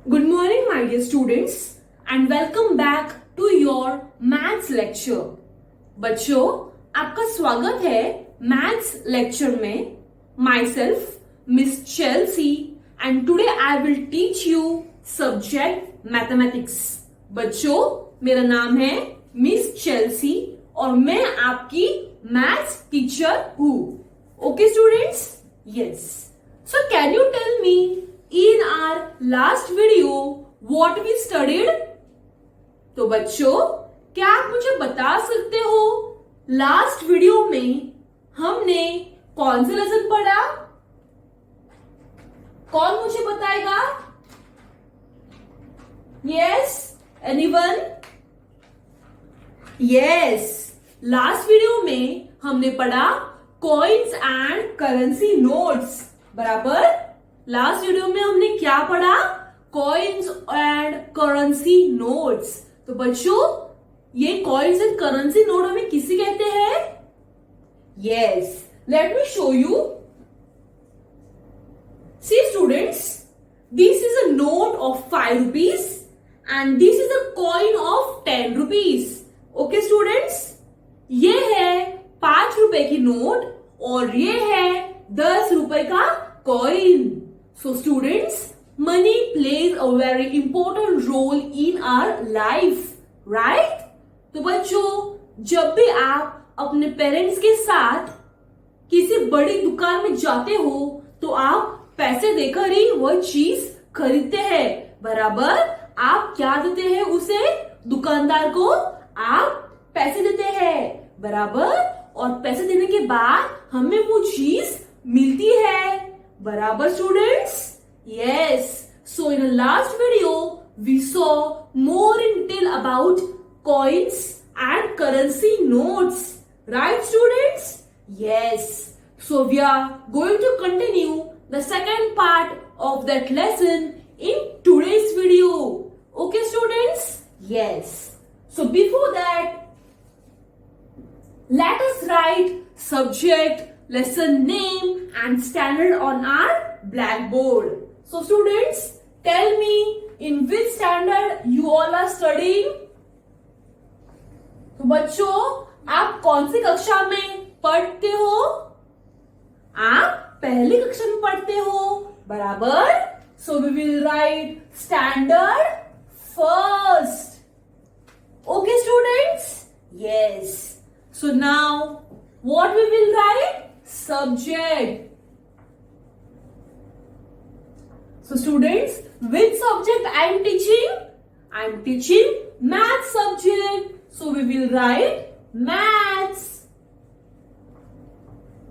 Good morning, my dear students, and welcome back to your maths lecture. बच्चों, आपका स्वागत है मैथ्स लेक्चर में। Myself miss Chelsea and today I will teach you subject mathematics. बच्चों, मेरा नाम है मिस चेल्सी और मैं आपकी मैथ्स टीचर हूँ। Okay students? Yes. So can you tell me in our last video what we studied? तो बच्चों, क्या आप मुझे बता सकते हो लास्ट वीडियो में हमने कौन सा लेसन पढ़ा? कौन मुझे बताएगा? Yes, anyone? Yes, last video में हमने पढ़ा कॉइन्स एंड करेंसी नोट्स। बराबर? लास्ट वीडियो में हमने क्या पढ़ा? Coins and currency notes. तो बच्चों, ये कॉइन्स एंड करेंसी नोट हमें किसे कहते हैं? Yes, let me show you. See students, this is a note of 5 rupees and this is a coin of 10 rupees। Okay students, ये है 5 रुपए की नोट और ये है 10 रुपए का coin. So students, money plays a very important role in our life, right? तो बच्चों, जब भी आप अपने पेरेंट्स के साथ किसी बड़ी दुकान में जाते हो तो आप पैसे देकर ही वह चीज खरीदते हैं। बराबर? आप क्या देते हैं उसे? दुकानदार को आप पैसे देते हैं। बराबर? और पैसे देने के बाद हमें वो चीज मिलती है। बराबर students? Yes. So in the last video, we saw more in detail about coins and currency notes. Right students? Yes. So we are going to continue the second part of that lesson in today's video. Okay students? Yes. So before that, let us write subject, lesson name and standard on our blackboard. So students, tell me in which standard you all are studying? तो बच्चों, आप कौन सी कक्षा में पढ़ते हो? आप पहली कक्षा में पढ़ते हो। बराबर? So we will write standard first. Okay students? Yes. So now what we will write? Subject. So students, which subject I am teaching? I am teaching math subject. So we will write maths.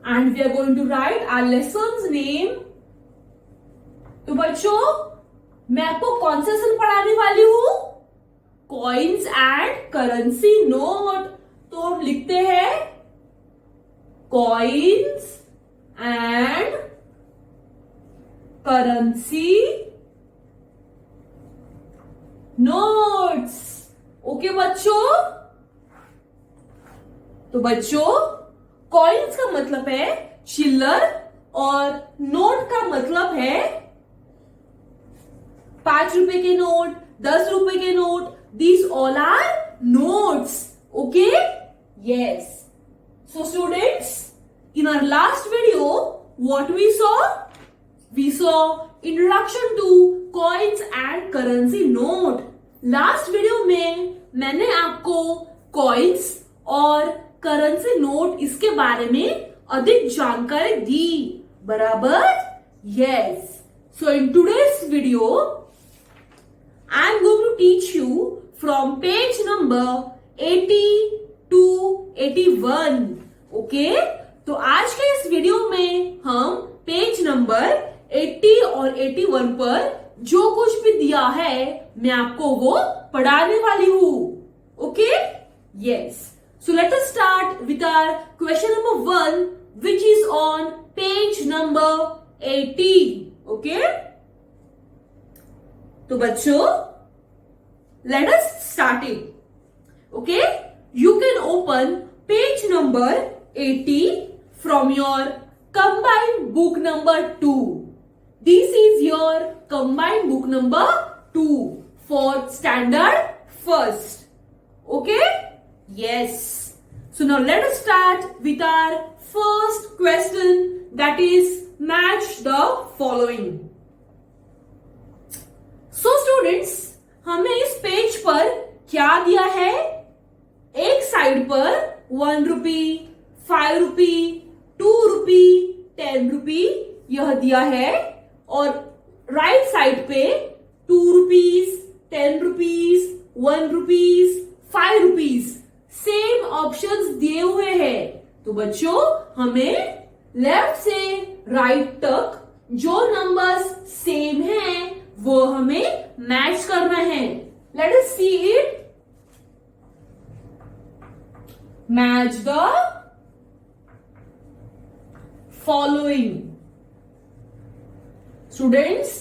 And we are going to write our lesson's name. तो बच्चों, मैं आपको कौन सा lesson पढ़ाने वाली हूँ? Coins and currency note. तो हम लिखते हैं coins and currency notes. Okay बच्चों? तो बच्चों, कॉइन्स का मतलब है चिल्लर और नोट का मतलब है 5 रुपए के नोट, 10 रुपए के note. These all are notes. Okay? Yes. So students, in our last video, what we saw? We saw introduction to coins and currency note. Last video में मैंने आपको coins और currency note इसके बारे में अधिक जानकारी दी। बराबर? Yes. So in today's video, I am going to teach you from page number 80 to 81. Okay? तो आज के इस वीडियो में हम पेज नंबर 80 और 81 पर जो कुछ भी दिया है मैं आपको वो पढ़ाने वाली हूँ। Okay? Yes. So let us start with our question number 1 which is on page number 80। Okay? तो बच्चों, let us start it. Okay? You can open page number 80 from your combined book number 2. This is your combined book number 2 for standard first. Okay? Yes. So now let us start with our first question, that is match the following. So students, हमें इस page पर क्या दिया है? एक side पर 1 रुपी, 5 रुपी, 2 रुपी, 10 रुपी यह दिया है और राइट साइड पे 2 rupees, 10 rupees, 1 rupees, 5 rupees same options दिए हुए हैं. तो बच्चों हमें लेफ्ट से राइट तक जो नंबर्स सेम हैं वो हमें मैच करना है. Late us see it. Match the following. Students,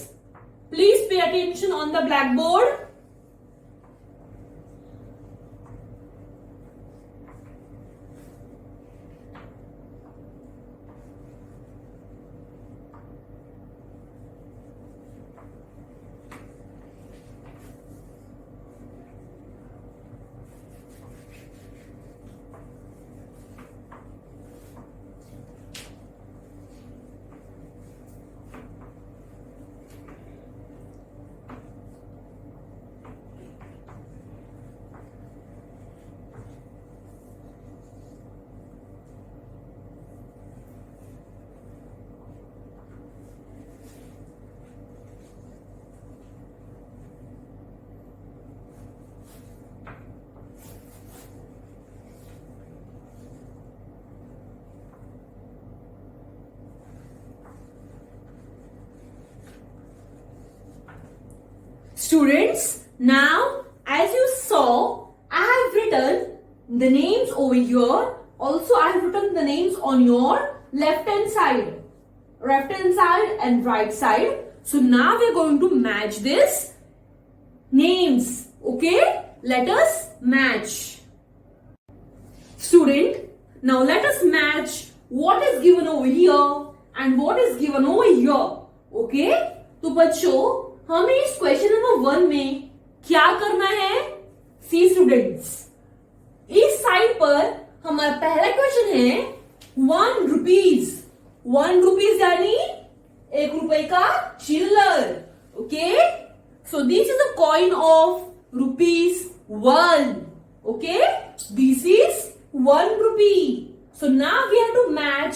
please pay attention on the black board. Students, now as you saw, I have written the names over here. Also, I have written the names on your left hand side and right side. So now we are going to match this names. Okay, let us match. Student, now let us match what is given over here and what is given over here. Okay, तो बच्चों हमें इस question number 1 में क्या करना है? सी students, इस side पर हमारा पहला क्वेश्चन है 1 रुपीज. 1 रुपीज यानी 1 रुपए का चिल्लर. Okay, so this is a coin of ₹1. Okay, this is 1 rupee. So now we have to match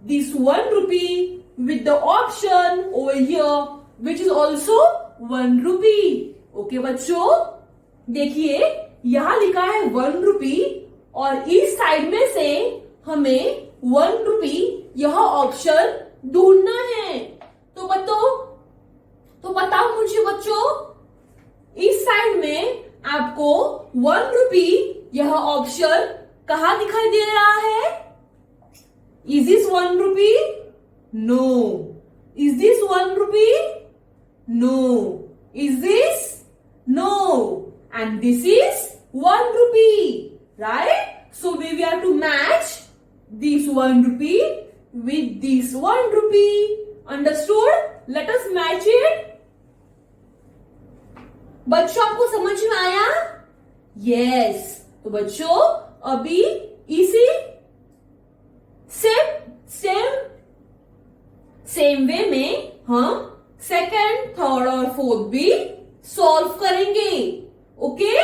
this 1 rupee with the option over here which is also 1 rupee. Okay बच्चों, देखिए यहां लिखा है 1 रुपी और इस साइड में से हमें 1 रुपी यह ऑप्शन ढूंढना है. तो बताओ मुझे बच्चों, इस साइड में आपको 1 रुपी यह ऑप्शन कहां दिखाई दे रहा है? Is this 1 rupee? No. Is this 1 rupee? No. Is this? No. And this is 1 rupee. Right? So we have to match this 1 rupee with this 1 rupee. Understood? Let us match it. बच्चों आपको समझ में आया? Yes. तो बच्चों अभी इसी same way में हम सेकंड, थर्ड और फोर्थ भी सॉल्व करेंगे. Okay,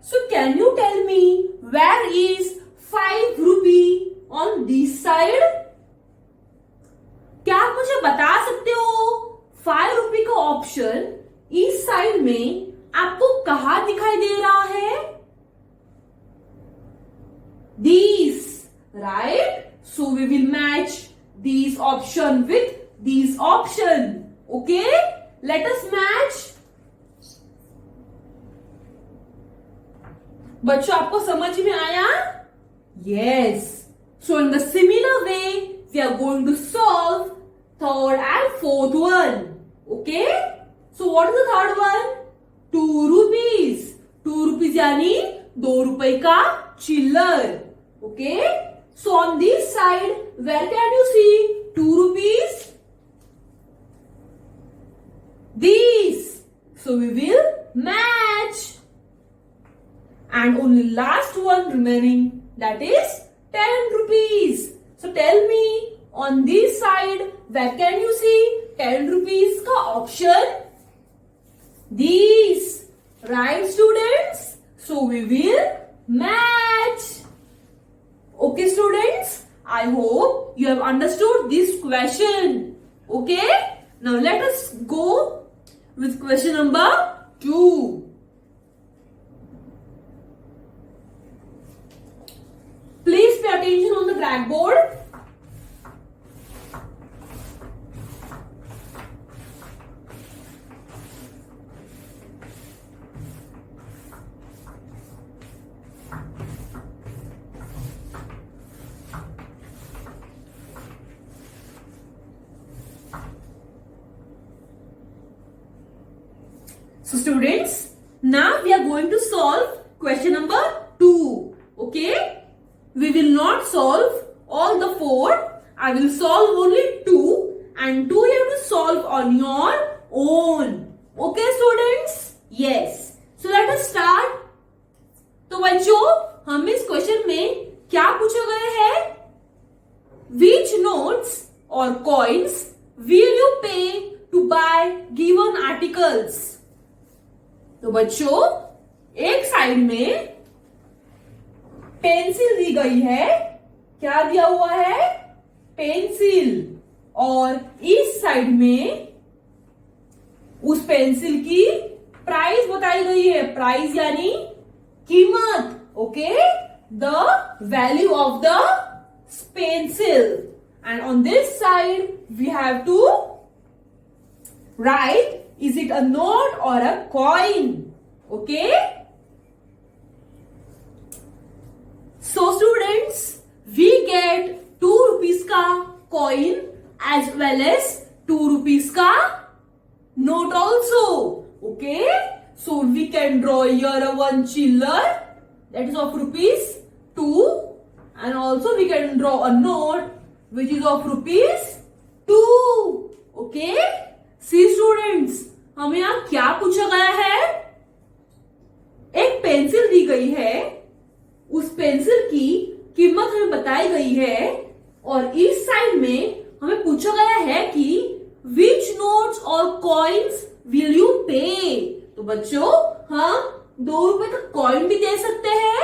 so can you tell me where is 5 rupee on this side? क्या आप मुझे बता सकते हो 5 रुपी का ऑप्शन इस साइड में आपको कहां दिखाई दे रहा है? This, right? So we will match this option with these option. Okay, let us match. बच्चों आपको समझ में आया? Yes. So in the similar way we are going to solve third and fourth one. Okay, so what is the third one? 2 rupees. 2 rupees यानी 2 रुपए का चिल्लर. Okay, so on this side where can you see 2 rupees? These. So we will match. And only last one remaining, that is 10 rupees. So tell me, on this side, where can you see 10 rupees ka option? These. Right, students? So we will match. Okay, students? I hope you have understood this question. Okay? Now let us go with question number 2. Please pay attention on the blackboard. So students, now we are going to solve question number 2. Okay? We will not solve all the 4. I will solve only 2, and 2 you have to solve on your own. Okay students? Yes. So let us start. तो बच्चों, हम इस question में क्या पूछा गया है? Which notes or coins will you pay to buy given articles? तो बच्चों, एक साइड में पेंसिल दी गई है. क्या दिया हुआ है? पेंसिल. और इस साइड में उस पेंसिल की प्राइस बताई गई है. प्राइस यानी कीमत. Okay, the value of the pencil. And on this side we have to write, is it a note or a coin? Okay? So students, we get 2 rupees ka coin as well as 2 rupees ka note also. Okay? So we can draw here a 1 chiller, that is of rupees 2, and also we can draw a note which is of rupees 2. Okay? See students, हमें यहाँ क्या पूछा गया है? एक pencil दी गई है, उस पेंसिल की कीमत हमें बताई गई है, और इस साइड में हमें पूछा गया है कि विच नोट्स और कॉइन्स विल यू पे. तो बच्चों, हम 2 रुपए का कॉइन भी दे सकते हैं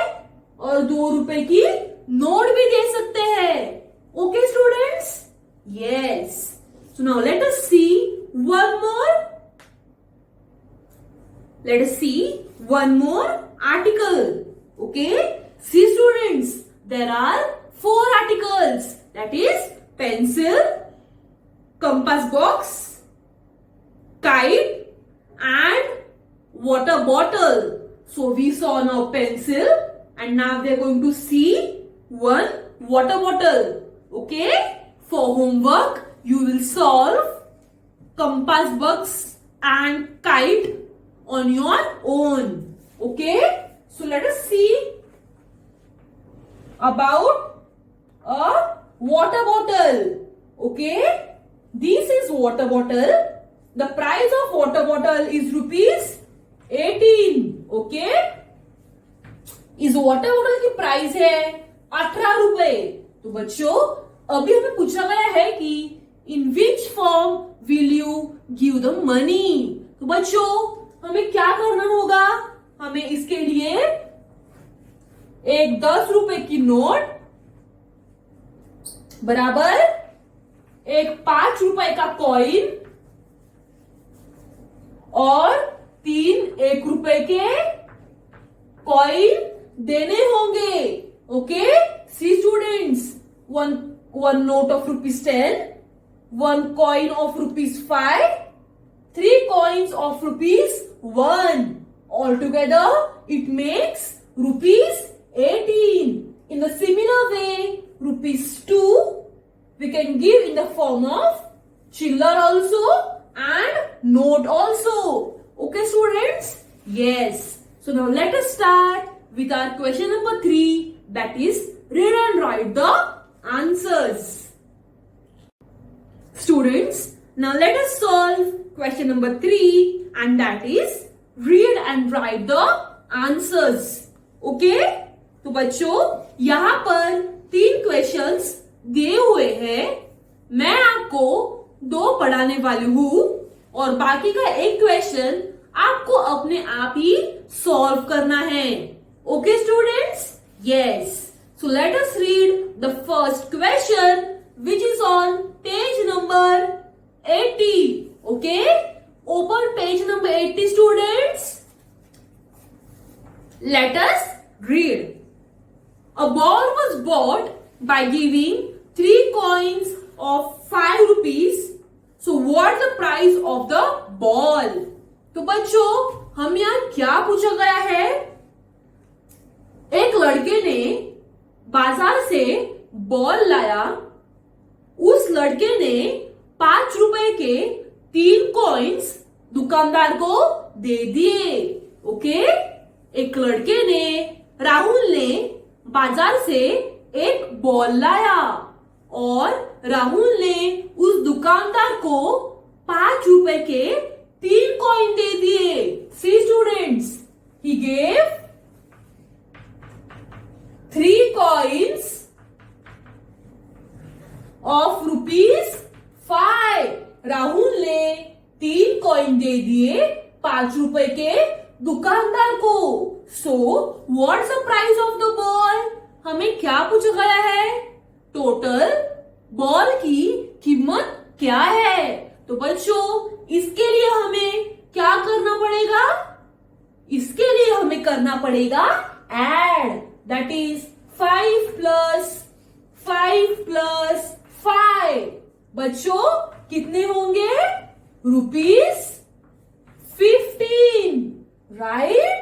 और 2 रुपए की नोट भी दे सकते हैं. Okay students? Yes. So now let us see one more. Let us see one more article. Okay? See students, there are 4 articles. That is pencil, compass box, kite and water bottle. So we saw now pencil, and now we are going to see one water bottle. Okay? For homework, you will solve compass box and kite on your own. Okay? So let us see about a water bottle. Okay? This is water bottle. The price of water bottle is rupees 18. Okay? इस water bottle की price है 18 रुपए. तो बच्चों, अभी हमें पूछा गया है कि in which form will you give the money. तो बच्चों, हमें क्या करना होगा? हमें इसके लिए एक 10 रुपए की नोट बराबर एक 5 रुपए का कॉइन और 3 1 रुपए के कॉइन देने होंगे. Okay? See students, one note of rupees 10, 1 coin of rupees 5, 3 coins of rupees 1. Altogether, it makes rupees 18. In the similar way, rupees 2 we can give in the form of chiller also and note also. Okay students? Yes. So now let us start with our question number 3, that is read and write the answers. Students, Now let us solve question number 3 and that is read and write the answers. Okay? तो बच्चों यहां पर 3 questions दिए हुए हैं. मैं आपको 2 पढ़ाने वाली हूं और बाकी का एक क्वेश्चन आपको अपने आप ही सॉल्व करना है. Okay students? Yes. So let us read the first question which is on page number 80. Okay? Open page number 80 students. Let us read. A ball was bought by giving 3 coins of 5 rupees. So what's the price of the ball? तो बच्चों हम यहाँ क्या पूछा गया है? एक लड़के ने बाजार से बॉल लाया. उस लड़के ने 5 रुपए के 3 कॉइन्स दुकानदार को दे दिए. ओके? एक लड़के ने, राहुल ने बाजार से एक बॉल लाया और राहुल ने उस दुकानदार को 5 रुपए के 3 कॉइन दे दिए. See students, he gave 3 coins of ₹5. Rahul ने 3 कॉइन दे दिए 5 रुपए के दुकानदार को. So what's the price of the ball? हमें क्या पूछा गया है? टोटल बॉल की कीमत क्या है? तो बच्चों इसके लिए हमें क्या करना पड़ेगा? इसके लिए हमें करना पड़ेगा add. That is 5 plus 5 plus 5. बच्चों कितने होंगे? ₹15. Right?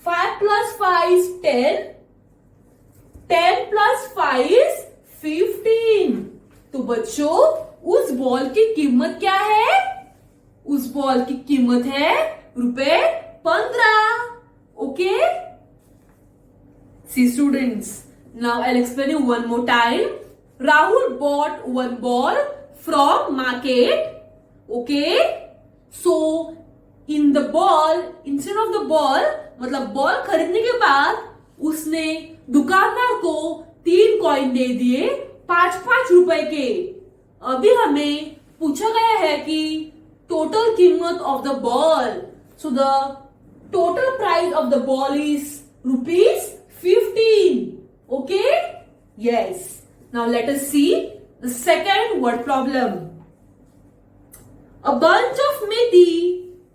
5 plus 5 is 10. 10 plus 5 is 15. तो बच्चों उस बॉल की कीमत क्या है? उस बॉल की कीमत है ₹15. Okay? See students, now I'll explain you one more time. Rahul bought 1 ball from market. Okay? So in the ball, instead of the ball, मतलब बॉल खरीदने के बाद उसने दुकानदार को 3 कॉइन दे दिए 5-5 रुपए के. अभी हमें पूछा गया है कि टोटल कीमत of the ball. So the total price of the ball is ₹15. Okay? Yes. Now let us see the second word problem. A bunch of methi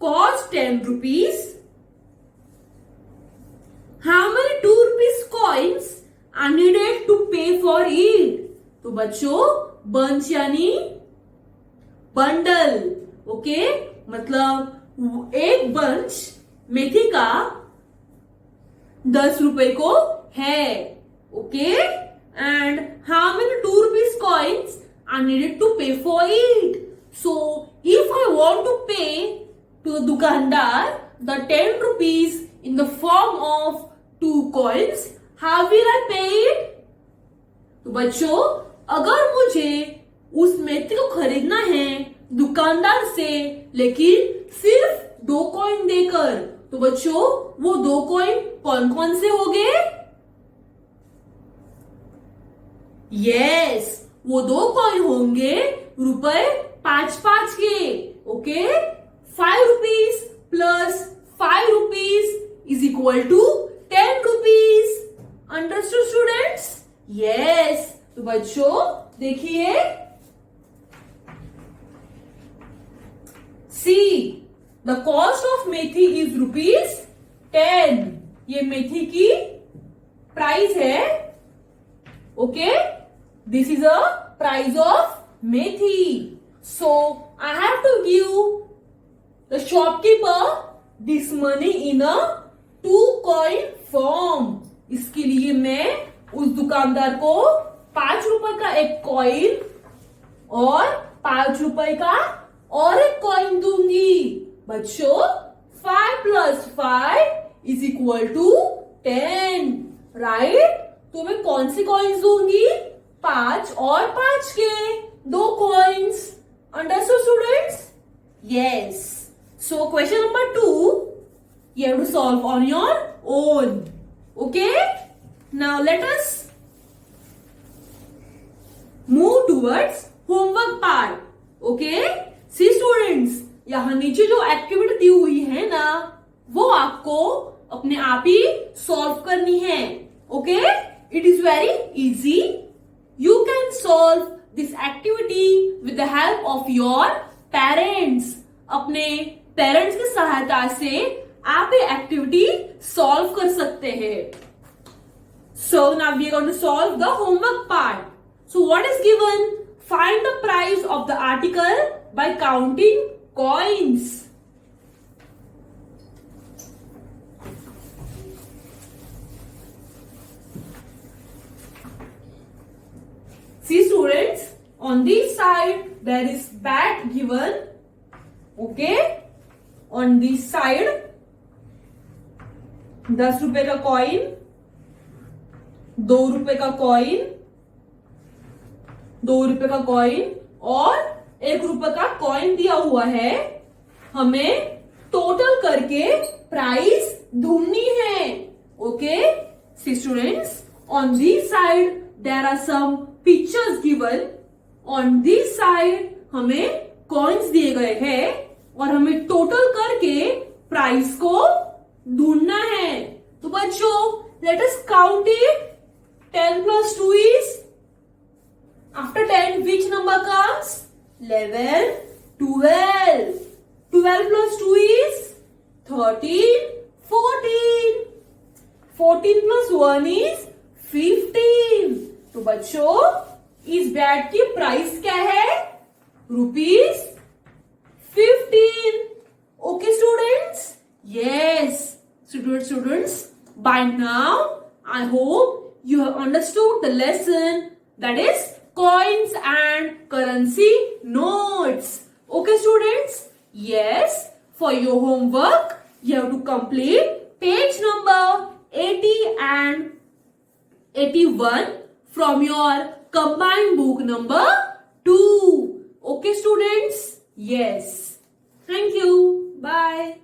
cost 10 rupees. How many 2 rupees coins are needed to pay for it? तो बच्चों bunch यानी bundle. Okay? मतलब एक bunch मेथी का 10 रुपए को है. Okay? And how many 2 rupees coins are needed to pay for it? So if I want to pay to the दुकानदार the 10 rupees in the form of 2 coins, how will I pay it? तो बच्चों अगर मुझे उस मेथी को खरीदना है दुकानदार से लेकिन सिर्फ 2 कॉइन देकर, तो बच्चों वो 2 कॉइन कौन कौन से होंगे? यस, वो 2 कॉइन होंगे ₹5-5 के. Okay? 5 rupees plus 5 rupees is equal to 10 rupees. Understood students? Yes. तो बच्चों देखिए, see the cost of methi is ₹10. ये मेथी की प्राइस है. Okay? This is a price of methi. So I have to give the shopkeeper this money in a 2 coin form. इसके लिए मैं उस दुकानदार को 5 रुपए का एक कॉइन और 5 रुपए का और एक कॉइन दूंगी. बच्चों 5 plus 5 is equal to 10. Right? तो मैं कौन सी कॉइन्स दूंगी? 5 और 5 के 2 coins. Understood, students? Yes. So question number 2, you have to solve on your own. Okay? Now let us move towards homework part. Okay? See students, यहाँ नीचे जो activity दी हुई है ना, वो आपको अपने आप ही सॉल्व करनी है. Okay? It is very easy. You can solve this activity with the help of your parents. अपने पेरेंट्स की सहायता से आप ये एक्टिविटी सॉल्व कर सकते हैं. So now we are going to solve the homework part. So what is given? Find the price of the article by counting coins. See students, on this side there is bat given. Okay, on this side 10 रुपए का coin, 2 रुपए का coin, 2 रुपए का coin और 1 रुपए का coin दिया हुआ है. हमें टोटल करके प्राइस ढूंढनी है. Okay, see students, on this side there are some pictures given. On this side हमें कॉइन्स दिए गए हैं और हमें टोटल करके प्राइस को ढूंढना है. तो बच्चों, let us count it. 10 plus 2 is, after 10 which number comes? 11, 12. 12 plus 2 is 13, 14. 14 plus 1 is 15. तो बच्चों, इस बैट की प्राइस क्या है? ₹15. Okay students? Yes. Students, by now I hope you have understood the lesson, that is coins and currency notes. Okay students? Yes. For your homework, you have to complete page number 80 and 81 from your combined book number 2. Okay students? Yes. Thank you. Bye.